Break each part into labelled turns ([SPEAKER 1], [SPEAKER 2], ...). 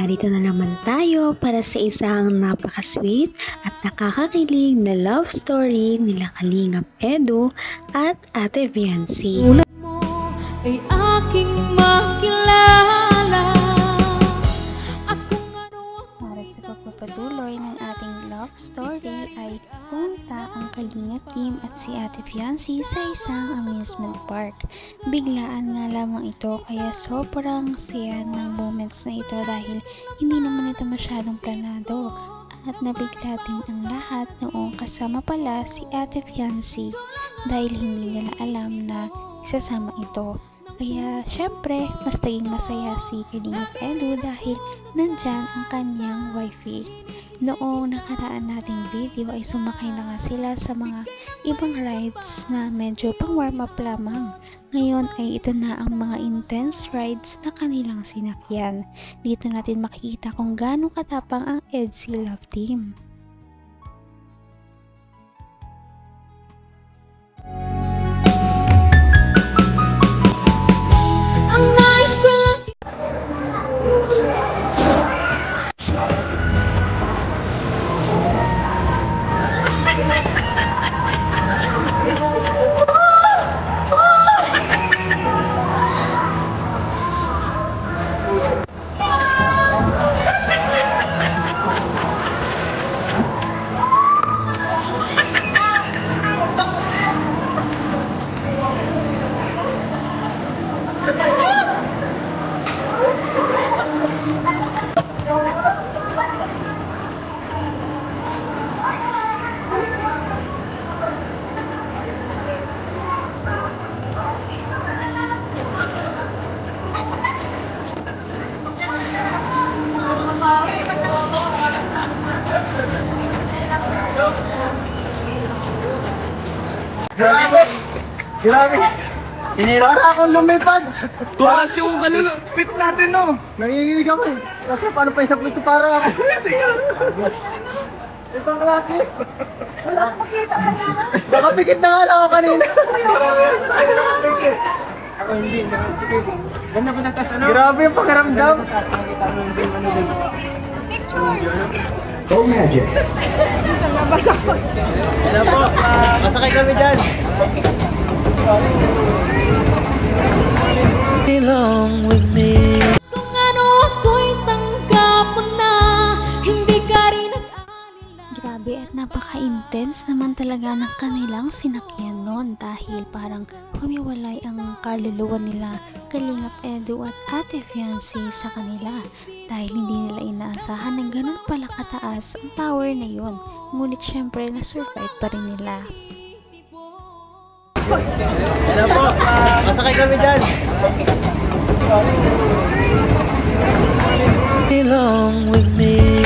[SPEAKER 1] narito na naman tayo para sa isang napaka-sweet at nakakakilig na love story nila Kalingap Edu at Ate Viancy.
[SPEAKER 2] Tulad mo ay aking makilala at kung ano.
[SPEAKER 3] Para sa pagpapatuloy ng ating love story ay pumunta ang Kalingap team at si Ate Viancy sa isang amusement park. Biglaan nga lamang ito kaya sobrang saya ng moments na ito dahil hindi naman ito masyadong planado. At nabigla din ang lahat noong kasama pala si Ate Viancy dahil hindi nila alam na isasama ito. Kaya syempre mas naging masaya si Kalingap Edu dahil nandyan ang kanyang wifey. Noong nakaraan nating video ay sumakay na nga sila sa mga ibang rides na medyo pang warm up lamang. Ngayon ay ito na ang mga intense rides na kanilang sinakyan. Dito natin makikita kung gaano katapang ang EDSI Love Team.
[SPEAKER 4] Grabe! Para akong lumipad!
[SPEAKER 5] Tuwas yung pit natin, no?
[SPEAKER 4] Nanginginig ako eh. Kasi paano pa isapit ko para ako? Ibang klase! Nakapikit na nga lang ako kanina. Ako hindi, nakapikit. Ganda pa natas, ano? Grabe yung pakiramdam.
[SPEAKER 6] Oh, magic!
[SPEAKER 4] Ano po? Masakay kami dyan.
[SPEAKER 2] Belong with me. Kung ano ako'y tanggap mo na, hindi ka rin nag-alala.
[SPEAKER 3] Grabe at napaka-intense naman talaga ng kanilang sinakyan noon dahil parang humiwalay ang kaluluwa nila Kalingap Edu at Ate Viancy sa kanila dahil hindi nila inaasahan na ganun pala kataas ang tower na yun. Ngunit syempre na-survive pa rin nila.
[SPEAKER 4] Ano po? Masakay kami dyan.
[SPEAKER 2] Belong with me.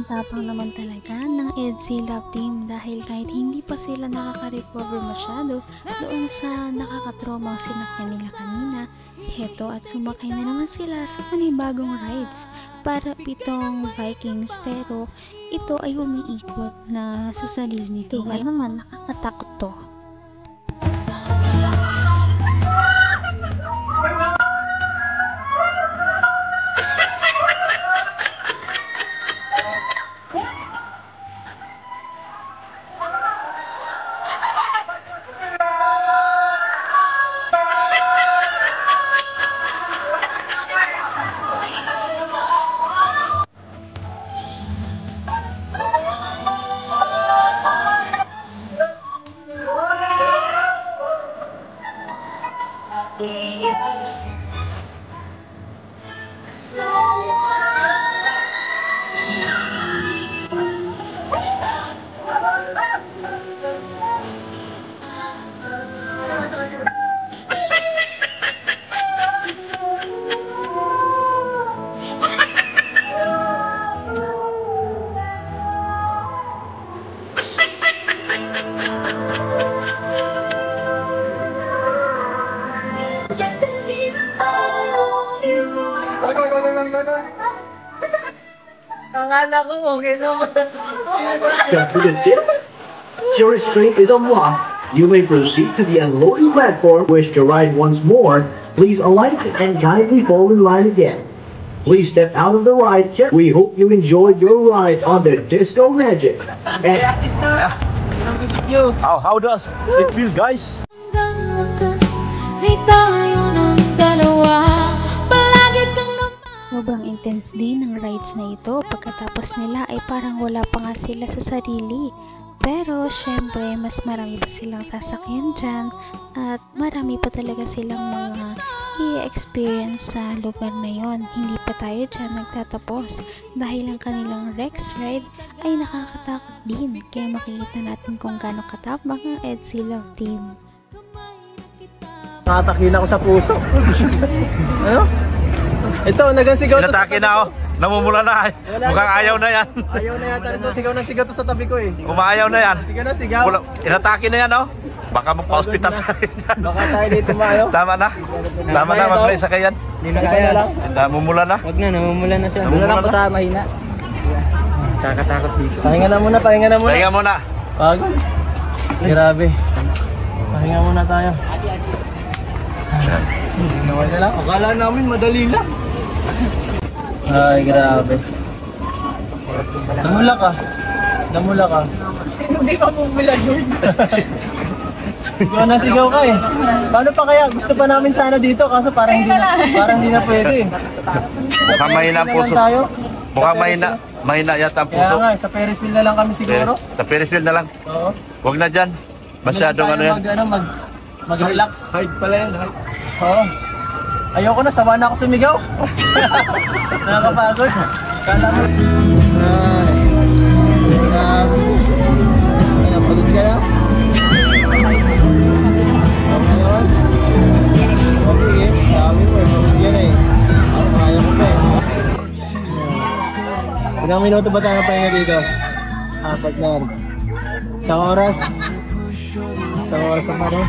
[SPEAKER 3] Tapang naman talaga ng EDSI Love Team dahil kahit hindi pa sila nakaka-recover masyado doon sa nakakatromang sinakyan nila kanina, heto at sumakay na naman sila sa panibagong rides para pitong Vikings pero ito ay umiikot na sa sarili nito. Kaya naman nakakatakot to.
[SPEAKER 6] Your restraint is unlocked. You may proceed to the unloading platform. Wish to ride once more, please alight and kindly fall in line again. Please step out of the ride. We hope you enjoyed your ride on the Disco Magic. And
[SPEAKER 5] How does it feel, guys?
[SPEAKER 2] Hanggang wakas ay tayo ng dalawa. Palagi kang
[SPEAKER 3] Sobrang intense din ng rides na ito. Pagkatapos nila ay parang wala pa nga sila sa sarili. Pero syempre mas marami pa silang sasakyan dyan at marami pa talaga silang mga i-experience sa lugar na yon. Hindi pa tayo dyan nagtatapos dahil ang kanilang Rex ride ay nakakatakot din. Kaya makikita natin kung gaano katapang ang EDSI Love Team.
[SPEAKER 4] Nakatakina ko sa puso. Ano? Ito, nagasigaw to.
[SPEAKER 5] Inatake na, oh. Namumula na. Mukhang ayaw na yan.
[SPEAKER 4] Ayaw na yata nito. Sigaw na sigaw to sa tabi ko eh.
[SPEAKER 5] Umaayaw na yan.
[SPEAKER 4] Sigaw na sigaw.
[SPEAKER 5] Inatake na yan, oh. Baka magpa-hospital sa akin yan.
[SPEAKER 4] Baka tayo dito maano.
[SPEAKER 5] Tama na. Tama na, mag-race ka yan.
[SPEAKER 4] Hindi na kaya lang.
[SPEAKER 5] Namumula na.
[SPEAKER 4] Wag na, namumula na siya.
[SPEAKER 5] Namumula na.
[SPEAKER 4] Sa mahina. Kakatakot dito. Pahinga na muna, pahinga na muna.
[SPEAKER 5] Pahinga muna.
[SPEAKER 4] Pagod. Grabe. Pahinga muna tayo. Nawal ka lang? Akala namin madali lang. Ay, grabe. Damula ka. Damula ka. Hindi ka bumula yun. Sigaw na sigaw ka eh. Paano pa kaya? Gusto pa namin sana dito kaso parang hindi na pwede.
[SPEAKER 5] Mukhang mahina ang puso. Mukhang mahina yata ang puso.
[SPEAKER 4] Kaya nga, sa Ferris wheel na lang kami siguro.
[SPEAKER 5] Sa Ferris wheel na lang.
[SPEAKER 4] Oo.
[SPEAKER 5] Huwag na dyan. Masyadong ano yan.
[SPEAKER 4] Mag-relax.
[SPEAKER 5] Hide pala yan.
[SPEAKER 4] Oo. Ayoko na, sawa na ako sumigaw. Nakakapagod. Kala mo. Ay. Napagod ka na? Okay naman? Okay, dami mo eh. Pagod yan eh. Ako, kaya ko pa eh. Ilang minuto ba tayo pahinga dito? 4 na. Isang oras? Isang oras ang ano?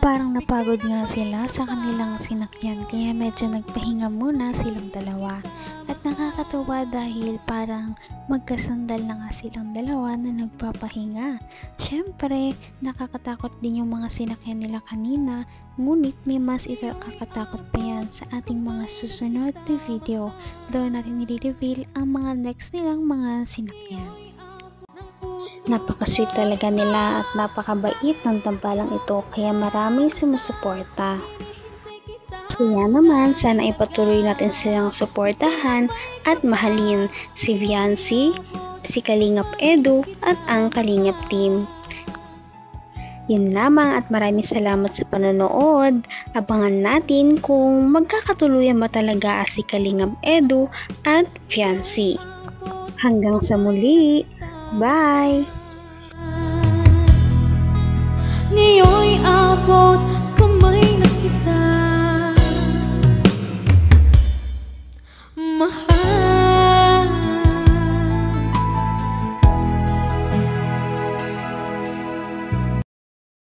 [SPEAKER 3] Parang napagod nga sila sa kanilang sinakyan kaya medyo nagpahinga muna silang dalawa. At nakakatuwa dahil parang magkasandal na nga silang dalawa na nagpapahinga. Syempre, nakakatakot din yung mga sinakyan nila kanina, ngunit may mas ikakatakot pa yan sa ating mga susunod na video. Doon natin i-reveal ang mga next nilang mga sinakyan. Napaka-sweet talaga nila at napakabait ng tambalang ito kaya maraming sumusuporta. Kaya naman sana ipatuloy natin silang suportahan at mahalin si Viancy, si Kalingap Edu at ang Kalingap Team. Yun lamang at maraming salamat sa panonood. Abangan natin kung magkakatuluyan ba talaga si Kalingap Edu at Viancy. Hanggang sa muli! Bye!
[SPEAKER 2] ngayon'y abot